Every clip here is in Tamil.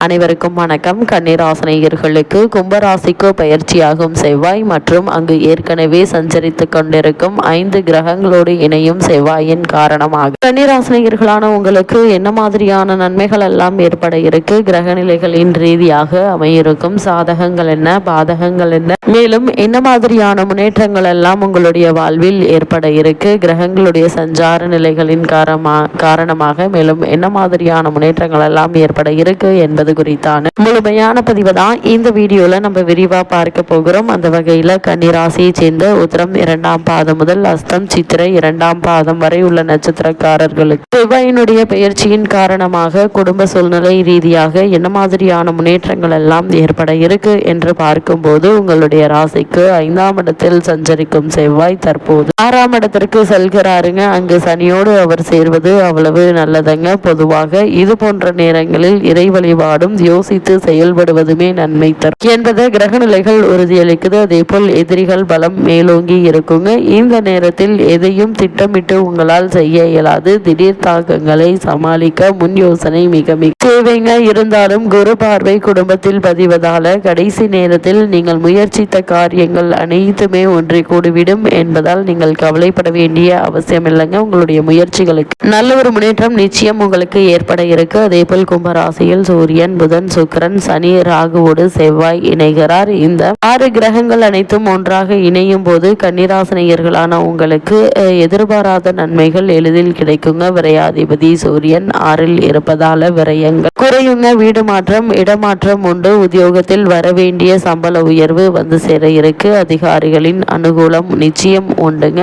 அனைவருக்கும் வணக்கம். கன்னிராசினியர்களுக்கு கும்பராசிக்கு பயிற்சியாகும் செவ்வாய் மற்றும் அங்கு ஏற்கனவே சஞ்சரித்து கொண்டிருக்கும் 5 கிரகங்களோடு இணையும் செவ்வாயின் காரணமாக கன்னிராசினியர்களான உங்களுக்கு என்ன மாதிரியான நன்மைகள் எல்லாம் ஏற்பட இருக்கு, கிரக நிலைகளின் ரீதியாக அமையிருக்கும் சாதகங்கள் என்ன, பாதகங்கள் என்ன, மேலும் என்ன மாதிரியான முன்னேற்றங்கள் எல்லாம் உங்களுடைய வாழ்வில் ஏற்பட இருக்கு, கிரகங்களுடைய சஞ்சார நிலைகளின் காரணமாக மேலும் என்ன மாதிரியான முன்னேற்றங்கள் எல்லாம் ஏற்பட இருக்கு என்பது குறித்தான முழுமையான பதிவு தான் இந்த வீடியோல நம்ம விரிவா பார்க்க போகிறோம். அந்த வகையில கன்னிராசியை சேர்ந்த உத்திரம் 2ஆம் பாதம் முதல் அஸ்தம் சித்திரை 2ஆம் பாதம் வரை உள்ள நட்சத்திரக்காரர்களுக்கு செவ்வாயினுடைய பெயர்ச்சியின் காரணமாக குடும்ப சூழ்நிலை ரீதியாக என்ன மாதிரியான முன்னேற்றங்கள் எல்லாம் ஏற்பட இருக்கு என்று பார்க்கும்போது உங்களுடைய ராசிக்கு 5ஆம் இடத்தில் சஞ்சரிக்கும் செவ்வாய் தற்போது 6ஆம் இடத்திற்கு செல்கிறாருங்க. அங்கு சனியோடு அவர் சேர்வது அவ்வளவு நல்லதுங்க. பொதுவாக இது போன்ற நேரங்களில் இறை வழிபாடு யோசித்து செயல்படுவதுமே நன்மை தரும் என்பதை கிரக நிலைகள் உறுதியளிக்குது. அதே போல் எதிரிகள் பலம் மேலோங்கி இருக்குங்க. இந்த நேரத்தில் எதையும் திட்டமிட்டு உங்களால் செய்ய இயலாது. திடீர் தாக்கங்களை சமாளிக்க முன் யோசனை மிக மிக தேவைங்க. இருந்தாலும் குரு பார்வை குடும்பத்தில் பதிவதால கடைசி நேரத்தில் நீங்கள் முயற்சித்த காரியங்கள் அனைத்துமே ஒன்றை கூடிவிடும் என்பதால் நீங்கள் கவலைப்பட வேண்டிய அவசியம் இல்லைங்க. உங்களுடைய முயற்சிகளுக்கு நல்ல ஒரு முன்னேற்றம் நிச்சயம் உங்களுக்கு ஏற்பட இருக்கு. அதே போல் கும்பராசியில் சூரியன், புதன், சுக்கிரன், சனி, ராகுவோடு செவ்வாய் இணைகிறார். இந்த 6 கிரகங்கள் அனைத்தும் ஒன்றாக இணையும் போது கன்னிராசினியர்களான உங்களுக்கு எதிர்பாராத நன்மைகள் எளிதில் கிடைக்குங்க. விரையாதிபதி சூரியன் 6இல் இருப்பதால விரயங்கள் குறையுங்க. வீடு மாற்றம், இடமாற்றம் உண்டு. உத்தியோகத்தில் வரவேண்டிய சம்பள உயர்வு வந்து சேர இருக்கு. அதிகாரிகளின் அனுகூலம் நிச்சயம் உண்டுங்க.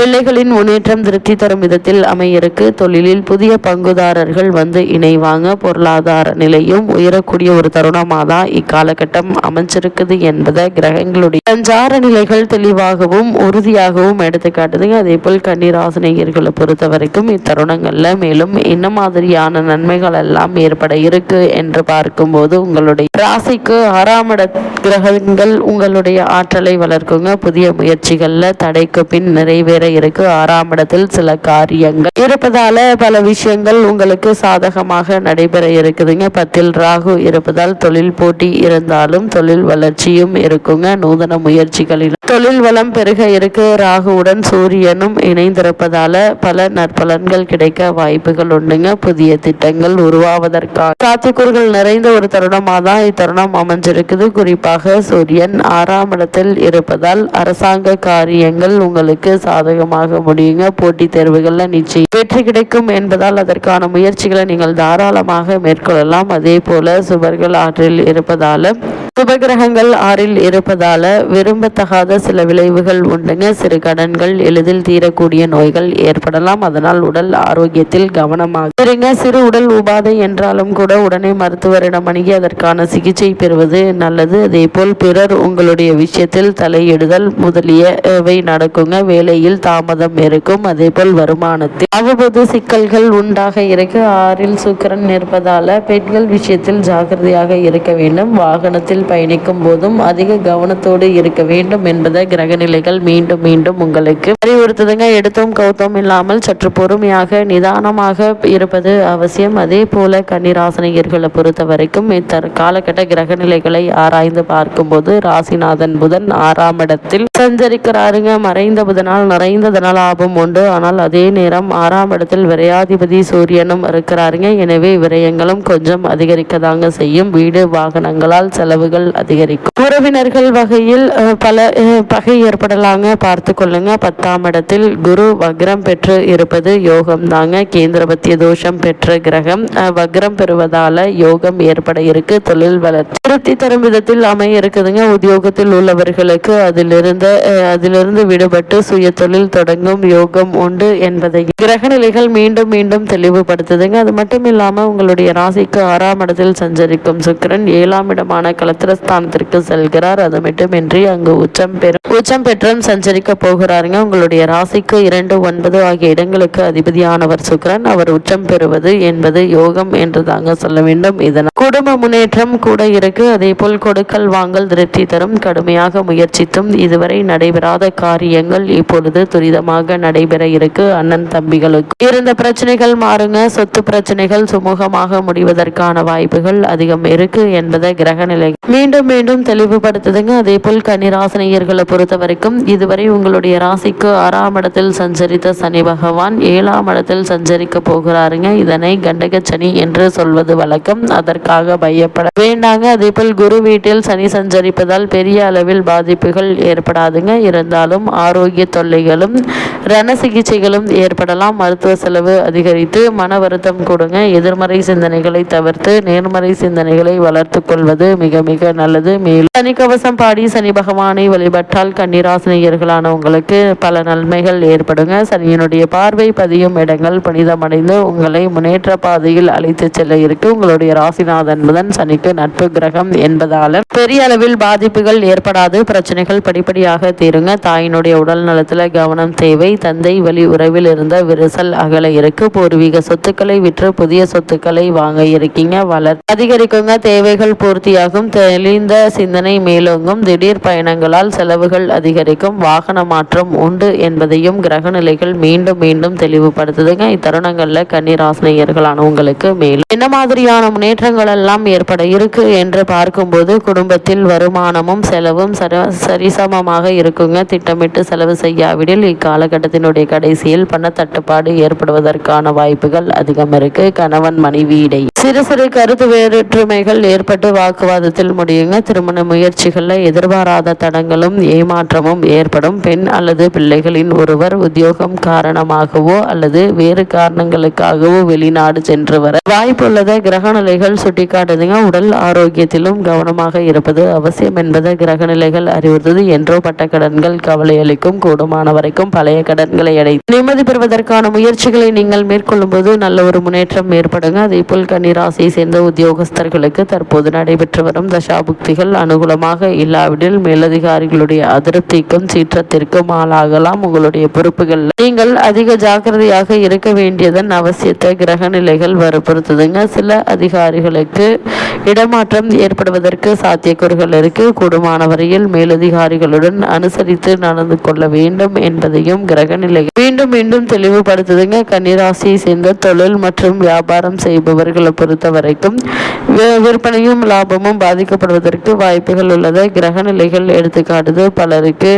பிள்ளைகளின் முன்னேற்றம் திருப்தி தரும் விதத்தில் அமையிருக்கு. தொழிலில் புதிய பங்குதாரர்கள் வந்து இணைவாங்க. பொருளாதார நிலையும் உயரக்கூடிய ஒரு தருணமாக தான் இக்காலகட்டம் அமைஞ்சிருக்குது என்பதை கிரகங்களுடைய சஞ்சார நிலைகள் தெளிவாகவும் உறுதியாகவும் எடுத்து காட்டுதுங்க. அதே போல் கன்னிராசினியர்களை பொறுத்த வரைக்கும் இத்தருணங்கள்ல மேலும் என்ன மாதிரியான நன்மைகள் எல்லாம் ஏற்பட இருக்கு என்று பார்க்கும்போது உங்களுடைய ராசிக்கு 6ஆம் இட கிரகங்கள் உங்களுடைய ஆற்றலை வளர்க்குங்க. புதிய முயற்சிகள்ல தடைக்கு பின் நிறைவேற இருக்கு. 6ஆம் இடத்தில் சில காரியங்கள் இருப்பதால பல விஷயங்கள் உங்களுக்கு சாதகமாக நடைபெற இருக்குதுங்க. 10இல் ராகு இருப்பதால் தொழில் போட்டி இருந்தாலும் தொழில் வளர்ச்சியும் இருக்குங்க. நூதன முயற்சிகளில் தொழில் வளம் பெருக இருக்கு. ராகுவுடன் சூரியனும் இணைந்திருப்பதால பல நற்பலன்கள் கிடைக்க வாய்ப்புகள் உண்டுங்க. புதிய திட்டங்கள் உருவாவதற்கான சாத்தியக்கூறுகள் நிறைந்த ஒரு தருணமாக தான் இத்தருணம் அமைஞ்சிருக்குது. குறிப்பாக சூரியன் 6ஆம் இடத்தில் இருப்பதால் அரசாங்க காரியங்கள் உங்களுக்கு சாதகமாக முடியுங்க. போட்டித் தேர்வுகள்ல நிச்சயம் வெற்றி கிடைக்கும் என்பதால் அதற்கான முயற்சிகளை நீங்கள் தாராளமாக மேற்கொள்ளலாம். அதே போல சுபர்கள் ஆற்றில் இருப்பதால சுபகிரகங்கள் 6இல் இருப்பதால விரும்பத்தகாத சில விளைவுகள் உண்டுங்க. சிறு கடன்கள், எளிதில் தீரக்கூடிய நோய்கள் ஏற்படலாம். அதனால் உடல் ஆரோக்கியத்தில் கவனமாக இருங்க. சிறு உடல் உபாதை என்றாலும் கூட உடனே மருத்துவரிடம் அணுகி அதற்கான சிகிச்சை பெறுவது நல்லது. அதே போல் பிறர் உங்களுடைய விஷயத்தில் தலையிடுதல் முதலியவை நடக்குங்க. வேலையில் தாமதம் இருக்கும். அதே போல் வருமானத்தில் அவ்வப்போது சிக்கல்கள் உண்டாக இருக்கு. 6இல் சுக்கிரன் இருப்பதால பெண்கள் விஷயத்தில் ஜாக்கிரதையாக இருக்க வேண்டும். வாகனத்தில் பயணிக்கும் போதும் அதிக கவனத்தோடு இருக்க வேண்டும் என்பதை கிரக நிலைகள் மீண்டும் மீண்டும் உங்களுக்கு அறிவுறுத்துதுங்க. எடுத்தும் கௌத்தம் இல்லாமல் சற்று பொறுமையாக நிதானமாக இருப்பது அவசியம். அதே போல கன்னிராசினியர்களை பொறுத்த வரைக்கும் காலகட்ட கிரக நிலைகளை ஆராய்ந்து பார்க்கும்போது ராசிநாதன் புதன் 6ஆம் இடத்தில் சஞ்சரிக்கிறாருங்க. மறைந்த புதனால் நிறைந்த லாபம் உண்டு. ஆனால் அதே நேரம் 6ஆம் இடத்தில் விரையாதிபதி சூரியனும் இருக்கிறாருங்க. எனவே விரயங்களும் கொஞ்சம் அதிகரிக்கதாங்க செய்யும். வீடு வாகனங்களால் செலவுகள் அதிகரிக்கும். உறவினர்கள் வகையில் பல பகை ஏற்படலாங்க, பார்த்து கொள்ளுங்க. 10ஆம் இடத்தில் குரு வக்ரம் பெற்று இருப்பது யோகம் தாங்க. கேந்திரபத்திய தோஷம் பெற்ற கிரகம் வக்ரம் பெறுவதால யோகம் ஏற்பட இருக்கு. தொழில் வளர்ச்சி திருப்தி தரும் விதத்தில் அமைய இருக்குதுங்க. உத்தியோகத்தில் உள்ளவர்களுக்கு அதிலிருந்து விடுபட்டு சுய தொழில் தொடங்கும் யோகம் உண்டு என்பதை கிரக நிலைகள் மீண்டும் மீண்டும் தெளிவுபடுத்துதுங்க. அது மட்டும் இல்லாம உங்களுடைய ராசிக்கு 6ஆம் இடத்தில் சஞ்சரிக்கும் சுக்கிரன் 7ஆம் இடமான கலத்திரஸ்தானத்திற்கு செல்கிறார். அது மட்டுமின்றி அங்கு உச்சம் பெற்றும் சஞ்சரிக்க போகிறாருங்க. உங்களுடைய ராசிக்கு 2, 9 ஆகிய இடங்களுக்கு அதிபதியானவர் சுக்கிரன். அவர் உச்சம் பெறுவது என்பது யோகம் என்று தாங்க சொல்ல வேண்டும். இதனால் குடும்ப முன்னேற்றம் கூட இருக்கு. அதே போல் கொடுக்கல் வாங்கல் திருப்தி தரும். கடுமையாக முயற்சித்தும் இதுவரை வரை நடைபெறாத காரியங்கள் இப்பொழுது துரிதமாக நடைபெற இருக்கு. அண்ணன் தம்பிகளுக்கு இருந்த பிரச்சனைகள் மாறுங்க. சொத்து பிரச்சனைகள் சுமூகமாக முடிவதற்கான வாய்ப்புகள் அதிகம் இருக்கு என்பதை கிரகநிலை மீண்டும் மீண்டும் தெளிவுபடுத்துதுங்க. அதே போல் கன்னிராசினியர்களை பொறுத்த வரைக்கும் இதுவரை உங்களுடைய ராசிக்கு 6ஆம் இடத்தில் சஞ்சரித்த சனி பகவான் 7ஆம் இடத்தில் சஞ்சரிக்க போகிறாருங்க. இதனை கண்டக சனி என்று சொல்வது வழக்கம். அதற்காக பயப்பட வேண்டாங்க. அதே போல் குரு வீட்டில் சனி சஞ்சரிப்பதால் பெரிய அளவில் பாதிப்புகள் ஏற்படாதுங்க. இருந்தாலும் ஆரோக்கிய தொல்லைகளும் ரண சிகிச்சைகளும் ஏற்படலாம். மருத்துவ செலவு அதிகரித்து மன வருத்தம் கொடுங்க. எதிர்மறை சிந்தனைகளை தவிர்த்து நேர்மறை சிந்தனைகளை வளர்த்து கொள்வது மிக மிக நல்லது. மேலும் சனி கவசம் பாடி சனி பகவானை வழிபட்டால் கன்னிராசினியர்களான உங்களுக்கு பல நன்மைகள் ஏற்படுங்க. சனியினுடைய பார்வை பதியும் இடங்கள் புனிதமடைந்து உங்களை முன்னேற்ற பாதையில் அழைத்து செல்ல இருக்கு. உங்களுடைய ராசிநாதன் புதன் சனிக்கு நட்பு கிரகம் என்பதால பெரிய அளவில் பாதிப்புகள் ஏற்படாது. பிரச்சனைகள் படிப்படியாக தீருங்க. தாயினுடைய உடல் நலத்துல கவனம் தேவை. தந்தை வழி உறவில் இருந்த விரிசல் அகல இருக்கு. பூர்வீக சொத்துக்களை விற்று புதிய சொத்துக்களை வாங்க இருக்கீங்க. அதிகரிக்குங்க. தேவைகள் பூர்த்தியாகும். தெளிந்த சிந்தனை மேலோங்கும். திடீர் பயணங்களால் செலவுகள் அதிகரிக்கும். வாகன மாற்றம் உண்டு என்பதையும் கிரக நிலைகள் மீண்டும் மீண்டும் தெளிவுபடுத்துதுங்க. இத்தருணங்கள்ல கன்னிராசினியர்களான உங்களுக்கு மேலும் என்ன மாதிரியான முன்னேற்றங்கள் எல்லாம் ஏற்பட இருக்கு என்று பார்க்கும்போது குடும்பத்தில் வருமானமும் செலவும் சரிசமமாக இருக்குங்க. திட்டமிட்டு செலவு செய்யாவிடில் இக்காலகட்டத்தினுடைய கடைசியில் பண தட்டுப்பாடு ஏற்படுவதற்கான வாய்ப்புகள் அதிகம் இருக்கு. கணவன் மனைவி இடையே சிறு சிறு கருத்து வேற்றுமைகள் ஏற்பட்டு வாக்குவாதத்தில் முடியுங்க. திருமண முயற்சிகள்ல எதிர்பாராத தடங்களும் ஏமாற்றமும் ஏற்படும். பெண் அல்லது பிள்ளைகளின் ஒருவர் உத்தியோகம் காரணமாகவோ அல்லது வேறு காரணங்களுக்காகவோ வெளிநாடு சென்று வர வாய்ப்புள்ளதை கிரகநிலைகள் சுட்டிக்காட்டுதுங்க. உடல் ஆரோக்கியத்திலும் கவனமாக இருப்பது அவசியம் என்பதை கிரகநிலைகள் அறிவுறுத்தது. என்றோ பட்ட கடன்கள் கவலை அளிக்கும். கூடுமான வரைக்கும் பழைய கடன்களை அடைத்து நிம்மதி பெறுவதற்கான முயற்சிகளை நீங்கள் மேற்கொள்ளும் போது நல்ல ஒரு முன்னேற்றம் ஏற்படுங்க. அதே போல் கன்னிராசியை சேர்ந்த உத்தியோகஸ்தர்களுக்கு தற்போது நடைபெற்று வரும் தசாபுக்திகள் அனுகூலமாக இல்லாவிடில் மேலதிகாரிகளுடைய அதிருப்திக்கும் சீற்றத்திற்கும் ஆளாகலாம். உங்களுடைய பொறுப்புகள் நீங்கள் அதிக ஜாக்கிரதையாக இருக்க வேண்டியதன் அவசியத்தை கிரகநிலைகள் வற்புறுத்துதுங்க. சில அதிகாரிகளுக்கு இடமாற்றம் ஏற்படுவதற்கு சாத்தியக்கூறுகள் இருக்கு. கூடுமான வரையில் மேலதிகாரிகளுடன் அனுசரித்து நடந்து கொள்ள வேண்டும் என்பதையும் கிரகநிலை மீண்டும் மீண்டும் தெளிவுபடுத்துதுங்க. கன்னிராசியை சேர்ந்த தொழில் மற்றும் வியாபாரம் செய்பவர்களை பொறுத்த வரைக்கும் விற்பனையும் லாபமும் பாதிக்கப்படுவதற்கு வாய்ப்புகள் உள்ளதை கிரகநிலைகள் எடுத்துக்காட்டுது. பலருக்கு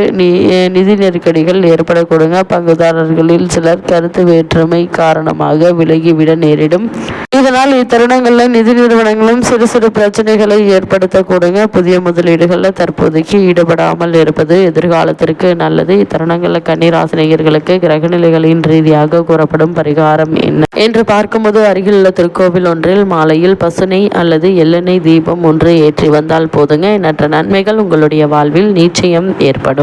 நிதி நெருக்கடிகள் ஏற்படக்கூடுங்க. பங்குதாரர்களில் சிலர் கருத்து வேற்றுமை காரணமாக விலகிவிட நேரிடும். இதனால் இத்தருணங்களில் நிதி நிறுவனங்களும் சிறு சிறு பிரச்சனைகளை ஏற்படுத்தக்கூடுங்க. புதிய முதலீடுகளில் தற்போதைக்கு ஈடுபடாமல் இருப்பது எதிர்காலத்திற்கு நல்லது. இத்தருணங்களில் கன்னிராசினியர்களுக்கு கிரகநிலைகளின் ரீதியாக கூறப்படும் பரிகாரம் என்ன என்று பார்க்கும்போது அருகில் உள்ள திருக்கோவில் ஒன்றில் மாலையில் பசுனை அல்லது எள்ளெண்ணெய் தீபம் ஒன்று ஏற்றி வந்தால் போதுங்க. எண்ணற்ற நன்மைகள் உங்களுடைய வாழ்வில் நிச்சயம் ஏற்படும்.